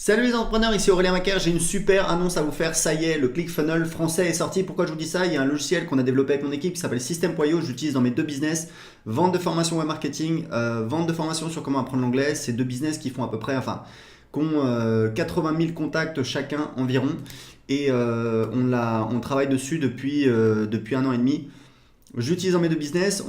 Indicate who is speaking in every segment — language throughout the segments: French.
Speaker 1: Salut les entrepreneurs, ici Aurélien Macaire, j'ai une super annonce à vous faire, ça y est, le ClickFunnels français est sorti. Pourquoi je vous dis ça? Il y a un logiciel qu'on a développé avec mon équipe qui s'appelle System.io, je l'utilise dans mes deux business, vente de formation web marketing, vente de formation sur comment apprendre l'anglais. C'est deux business qui font à peu près, qui ont 80 000 contacts chacun environ, et on travaille dessus depuis un an et demi. J'utilise dans mes deux business,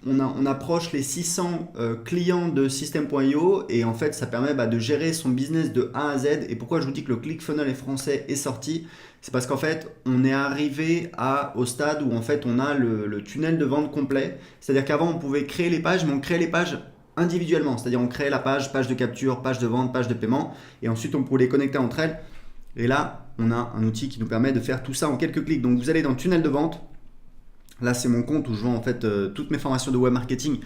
Speaker 1: on approche les 600 clients de System.io et en fait ça permet de gérer son business de A à Z. Et pourquoi je vous dis que le ClickFunnels est français est sorti, c'est parce qu'en fait on est arrivé au stade où en fait on a le tunnel de vente complet. C'est-à-dire qu'avant on pouvait créer les pages, mais on créait les pages individuellement. C'est-à-dire on créait la page de capture, page de vente, page de paiement, et ensuite on pouvait les connecter entre elles. Et là on a un outil qui nous permet de faire tout ça en quelques clics. Donc vous allez dans le tunnel de vente. Là, c'est mon compte où je vends en fait toutes mes formations de web marketing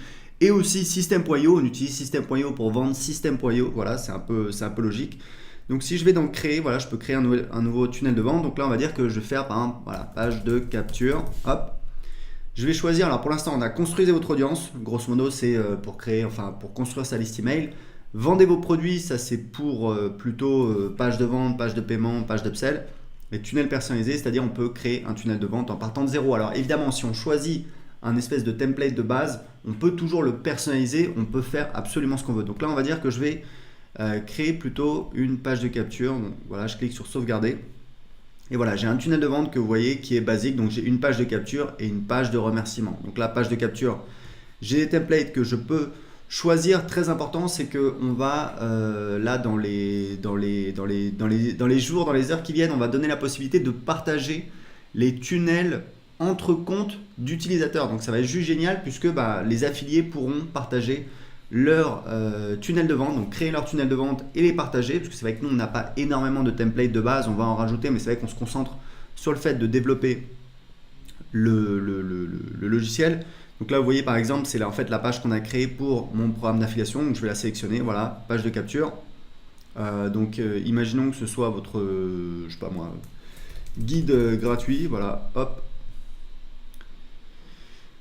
Speaker 1: et aussi System.io. On utilise System.io pour vendre System.io. Voilà, c'est un peu logique. Donc, si je vais dans créer, voilà, je peux créer un nouveau tunnel de vente. Donc là, on va dire que je vais faire par exemple, voilà, page de capture. Hop. Je vais choisir. Alors, pour l'instant, on a construisez votre audience. Grosso modo, c'est pour construire sa liste email. Vendez vos produits, ça c'est pour plutôt page de vente, page de paiement, page d'upsell. Les tunnels personnalisés, c'est-à-dire on peut créer un tunnel de vente en partant de zéro. Alors évidemment, si on choisit un espèce de template de base, on peut toujours le personnaliser, on peut faire absolument ce qu'on veut. Donc là, on va dire que je vais créer plutôt une page de capture. Donc voilà, je clique sur sauvegarder. Et voilà, j'ai un tunnel de vente que vous voyez qui est basique. Donc j'ai une page de capture et une page de remerciement. Donc la page de capture, j'ai des templates que je peux choisir. Très important, c'est que on va là dans les jours, dans les heures qui viennent, on va donner la possibilité de partager les tunnels entre comptes d'utilisateurs. Donc ça va être juste génial puisque les affiliés pourront partager leur tunnel de vente, donc créer leur tunnel de vente et les partager, parce que c'est vrai que nous on n'a pas énormément de templates de base, on va en rajouter, mais c'est vrai qu'on se concentre sur le fait de développer le logiciel. Donc là, vous voyez par exemple, c'est en fait la page qu'on a créée pour mon programme d'affiliation. Donc je vais la sélectionner, voilà, page de capture. Imaginons que ce soit votre, je sais pas moi, guide gratuit, voilà, hop.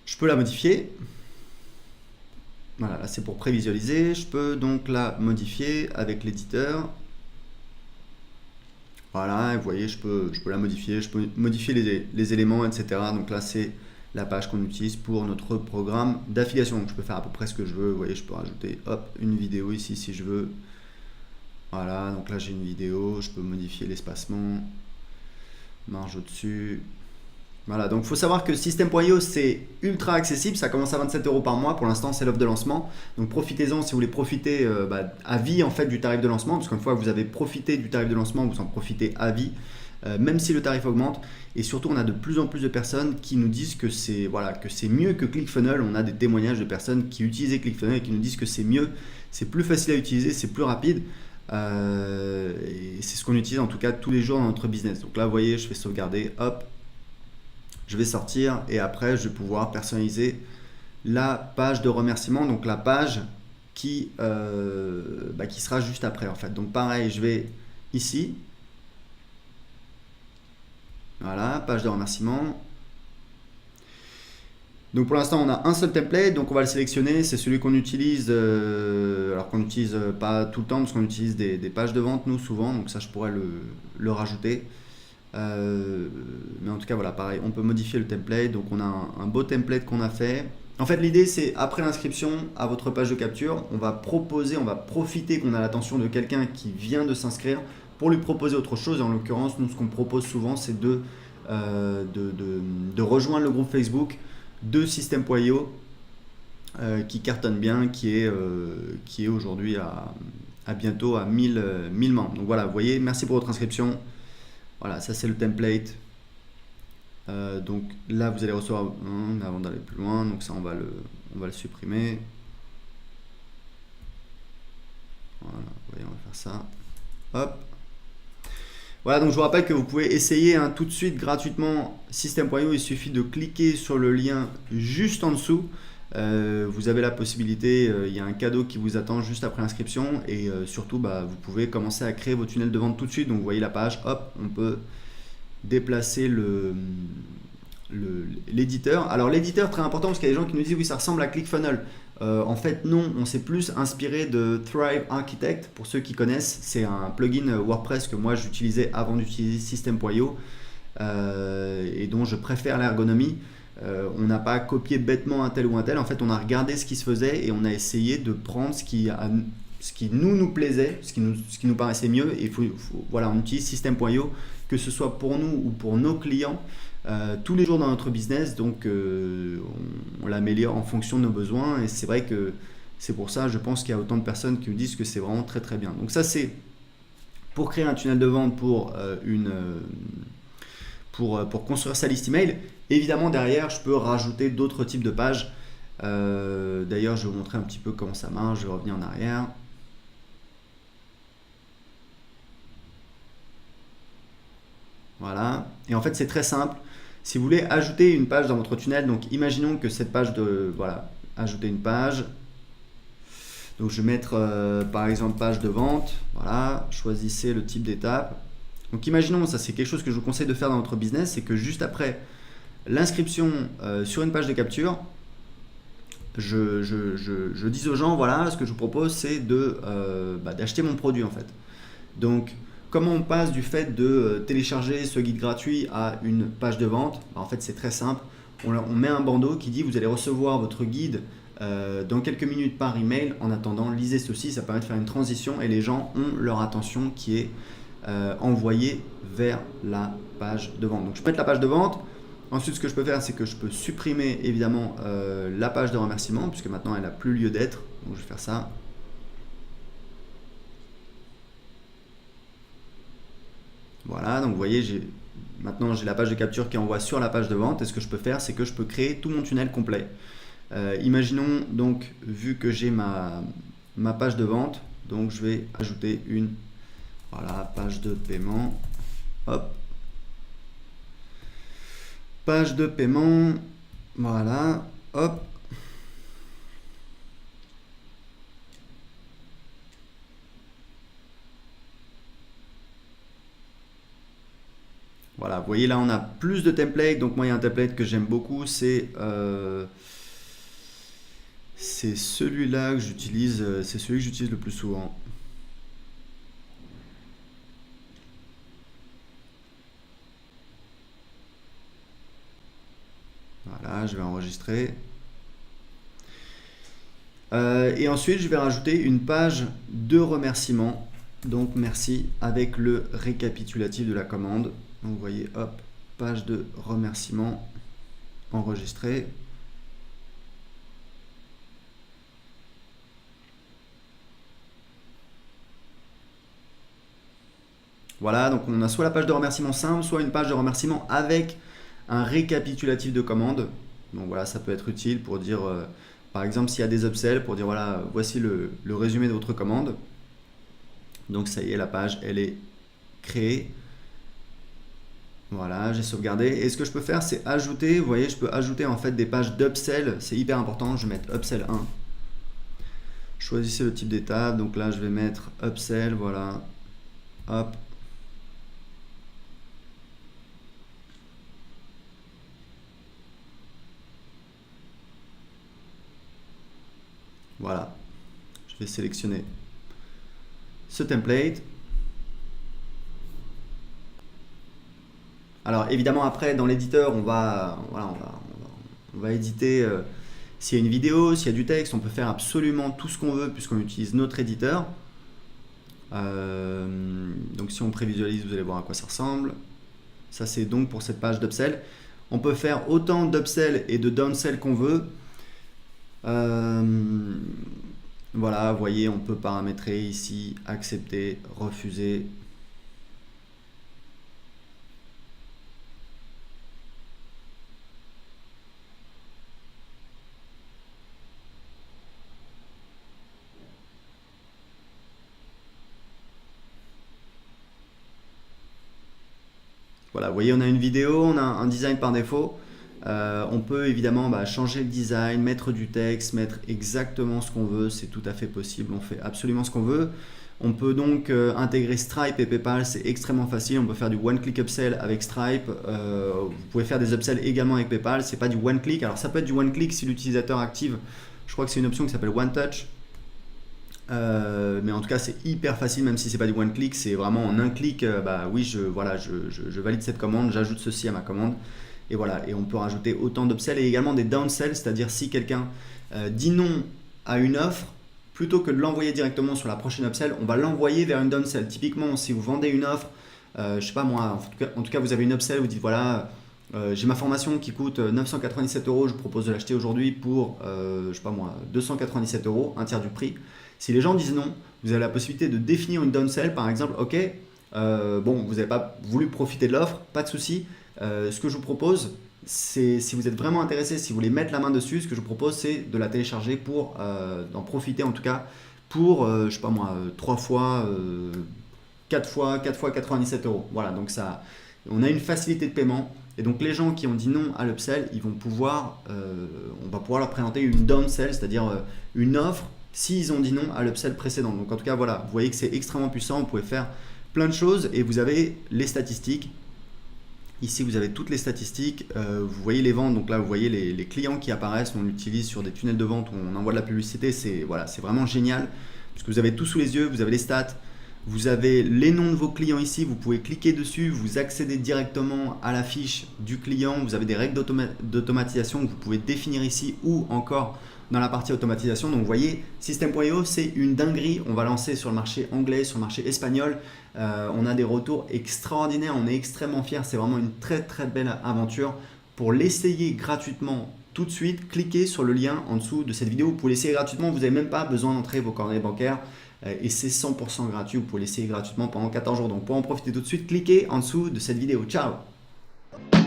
Speaker 1: Je peux la modifier. Voilà, là c'est pour prévisualiser. Je peux donc la modifier avec l'éditeur. Voilà, vous voyez, je peux la modifier, je peux modifier les éléments, etc. Donc là, c'est la page qu'on utilise pour notre programme d'affiliation. Donc je peux faire à peu près ce que je veux. Vous voyez, je peux rajouter une vidéo ici si je veux. Voilà, donc là j'ai une vidéo, je peux modifier l'espacement, marge au-dessus. Voilà, donc il faut savoir que System.io c'est ultra accessible, ça commence à 27 € par mois. Pour l'instant, c'est l'offre de lancement. Donc profitez-en si vous voulez profiter à vie en fait du tarif de lancement, parce qu'une fois que vous avez profité du tarif de lancement, vous en profitez à vie. Même si le tarif augmente. Et surtout, on a de plus en plus de personnes qui nous disent que c'est mieux que ClickFunnels. On a des témoignages de personnes qui utilisaient ClickFunnels et qui nous disent que c'est mieux, c'est plus facile à utiliser, c'est plus rapide. Et c'est ce qu'on utilise en tout cas tous les jours dans notre business. Donc là, vous voyez, je fais sauvegarder, hop, je vais sortir et après, je vais pouvoir personnaliser la page de remerciement. Donc la page qui sera juste après en fait. Donc pareil, je vais ici. Voilà, page de remerciement. Donc pour l'instant on a un seul template, donc on va le sélectionner, c'est celui qu'on utilise, alors qu'on n'utilise pas tout le temps parce qu'on utilise des pages de vente nous souvent, donc ça je pourrais le rajouter. Mais en tout cas voilà, pareil, on peut modifier le template, donc on a un beau template qu'on a fait. En fait l'idée c'est après l'inscription à votre page de capture, on va profiter qu'on a l'attention de quelqu'un qui vient de s'inscrire pour lui proposer autre chose. Et en l'occurrence, nous ce qu'on propose souvent c'est de rejoindre le groupe Facebook de System.io qui cartonne bien, qui est aujourd'hui à bientôt à 1000 membres. Donc voilà, vous voyez, merci pour votre inscription. Voilà, ça c'est le template. Donc là vous allez recevoir avant d'aller plus loin, donc ça on va le supprimer. Voilà, vous voyez, on va faire ça. Hop. Voilà, donc je vous rappelle que vous pouvez essayer tout de suite gratuitement System.io. Il suffit de cliquer sur le lien juste en dessous. Vous avez la possibilité, il y a un cadeau qui vous attend juste après l'inscription. Et surtout, vous pouvez commencer à créer vos tunnels de vente tout de suite. Donc vous voyez la page, hop, on peut déplacer l'éditeur. Alors l'éditeur, très important, parce qu'il y a des gens qui nous disent oui, ça ressemble à ClickFunnels. En fait, non, on s'est plus inspiré de Thrive Architect. Pour ceux qui connaissent, c'est un plugin WordPress que moi j'utilisais avant d'utiliser System.io et dont je préfère l'ergonomie. On n'a pas copié bêtement un tel ou un tel. En fait, on a regardé ce qui se faisait et on a essayé de prendre ce qui nous plaisait, ce qui nous paraissait mieux. Et voilà, on utilise System.io, que ce soit pour nous ou pour nos clients, tous les jours dans notre business. Donc, on l'améliore en fonction de nos besoins. Et c'est vrai que c'est pour ça, je pense qu'il y a autant de personnes qui nous disent que c'est vraiment très très bien. Donc ça, c'est pour créer un tunnel de vente pour construire sa liste email. Évidemment, derrière, je peux rajouter d'autres types de pages. D'ailleurs, je vais vous montrer un petit peu comment ça marche. Je vais revenir en arrière. Voilà. Et en fait, c'est très simple. Si vous voulez ajouter une page dans votre tunnel, donc imaginons que cette page voilà, ajouter une page. Donc, je vais mettre par exemple page de vente. Voilà. Choisissez le type d'étape. Donc, imaginons, ça c'est quelque chose que je vous conseille de faire dans votre business, c'est que juste après l'inscription sur une page de capture, je dis aux gens, voilà, ce que je vous propose, c'est d'acheter mon produit en fait. Donc, comment on passe du fait de télécharger ce guide gratuit à une page de vente? En fait, c'est très simple. On met un bandeau qui dit, vous allez recevoir votre guide dans quelques minutes par email. En attendant, lisez ceci, ça permet de faire une transition et les gens ont leur attention qui est envoyée vers la page de vente. Donc, je peux mettre la page de vente. Ensuite, ce que je peux faire, c'est que je peux supprimer évidemment la page de remerciement, puisque maintenant elle n'a plus lieu d'être. Donc je vais faire ça. Voilà, donc vous voyez, maintenant j'ai la page de capture qui envoie sur la page de vente. Et ce que je peux faire, c'est que je peux créer tout mon tunnel complet. Imaginons donc, vu que j'ai ma page de vente, donc je vais ajouter une page de paiement. Hop. Page de paiement, voilà, hop. Voilà, vous voyez là on a plus de templates. Donc moi il y a un template que j'aime beaucoup, c'est celui-là que j'utilise, c'est celui que j'utilise le plus souvent. Voilà, je vais enregistrer. Et ensuite, je vais rajouter une page de remerciement. Donc, merci avec le récapitulatif de la commande. Donc, vous voyez, hop, page de remerciement enregistrée. Voilà, donc on a soit la page de remerciement simple, soit une page de remerciement avec un récapitulatif de commande. Donc voilà, ça peut être utile pour dire, par exemple, s'il y a des upsells, pour dire voilà, voici le résumé de votre commande. Donc ça y est, la page, elle est créée. Voilà, j'ai sauvegardé. Et ce que je peux faire, c'est ajouter, vous voyez, je peux ajouter en fait des pages d'upsell. C'est hyper important, je vais mettre upsell 1. Choisissez le type d'étape. Donc là, je vais mettre upsell, voilà. Hop. Voilà, je vais sélectionner ce template. Alors évidemment après dans l'éditeur on va éditer s'il y a une vidéo, s'il y a du texte, on peut faire absolument tout ce qu'on veut puisqu'on utilise notre éditeur. Donc si on prévisualise, vous allez voir à quoi ça ressemble. Ça c'est donc pour cette page d'upsell. On peut faire autant d'upsell et de downsell qu'on veut. Voilà, vous voyez, on peut paramétrer ici, accepter, refuser. Voilà, vous voyez, on a une vidéo, on a un design par défaut. On peut évidemment changer le design, mettre du texte, mettre exactement ce qu'on veut, c'est tout à fait possible, on fait absolument ce qu'on veut. On peut donc intégrer Stripe et PayPal, c'est extrêmement facile, on peut faire du one-click upsell avec Stripe, vous pouvez faire des upsells également avec PayPal, c'est pas du one-click, alors ça peut être du one-click si l'utilisateur active Je crois que c'est une option qui s'appelle One Touch. Mais en tout cas c'est hyper facile, même si c'est pas du one click, c'est vraiment en un clic. Bah oui, je valide cette commande, j'ajoute ceci à ma commande, et voilà. Et on peut rajouter autant d'upsells et également des downsells, c'est-à-dire si quelqu'un dit non à une offre, plutôt que de l'envoyer directement sur la prochaine upsell, on va l'envoyer vers une downsell. Typiquement, si vous vendez une offre, je sais pas moi, en tout cas vous avez une upsell, vous dites voilà, j'ai ma formation qui coûte 997 euros, je vous propose de l'acheter aujourd'hui pour, je sais pas moi, 297 euros, un tiers du prix. Si les gens disent non, vous avez la possibilité de définir une downsell, par exemple, ok, bon, vous n'avez pas voulu profiter de l'offre, pas de souci. Ce que je vous propose, c'est, si vous êtes vraiment intéressé, si vous voulez mettre la main dessus, ce que je vous propose, c'est de la télécharger pour d'en profiter en tout cas pour, je sais pas moi, 3 fois, 4 fois 97 euros. Voilà, donc ça, on a une facilité de paiement. Et donc les gens qui ont dit non à l'upsell, ils vont pouvoir, on va pouvoir leur présenter une downsell, c'est-à-dire une offre s'ils ont dit non à l'upsell précédent. Donc en tout cas, voilà, vous voyez que c'est extrêmement puissant, vous pouvez faire plein de choses et vous avez les statistiques. Ici, vous avez toutes les statistiques, vous voyez les ventes, donc là, vous voyez les clients qui apparaissent, on l'utilise sur des tunnels de vente où on envoie de la publicité, c'est voilà, c'est vraiment génial, parce que vous avez tout sous les yeux, vous avez les stats, vous avez les noms de vos clients ici, vous pouvez cliquer dessus, vous accédez directement à la fiche du client, vous avez des règles d'automatisation que vous pouvez définir ici ou encore dans la partie automatisation. Donc vous voyez, System.io c'est une dinguerie, on va lancer sur le marché anglais, sur le marché espagnol, on a des retours extraordinaires, on est extrêmement fiers, c'est vraiment une très très belle aventure. Pour l'essayer gratuitement tout de suite, cliquez sur le lien en dessous de cette vidéo, vous pouvez l'essayer gratuitement, vous n'avez même pas besoin d'entrer vos coordonnées bancaires et c'est 100% gratuit, vous pouvez l'essayer gratuitement pendant 14 jours. Donc pour en profiter tout de suite, cliquez en dessous de cette vidéo. Ciao.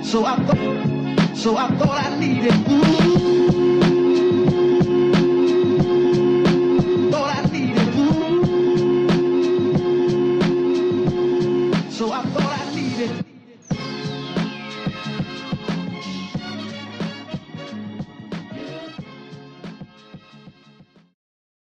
Speaker 1: So I thought I needed. So I thought I needed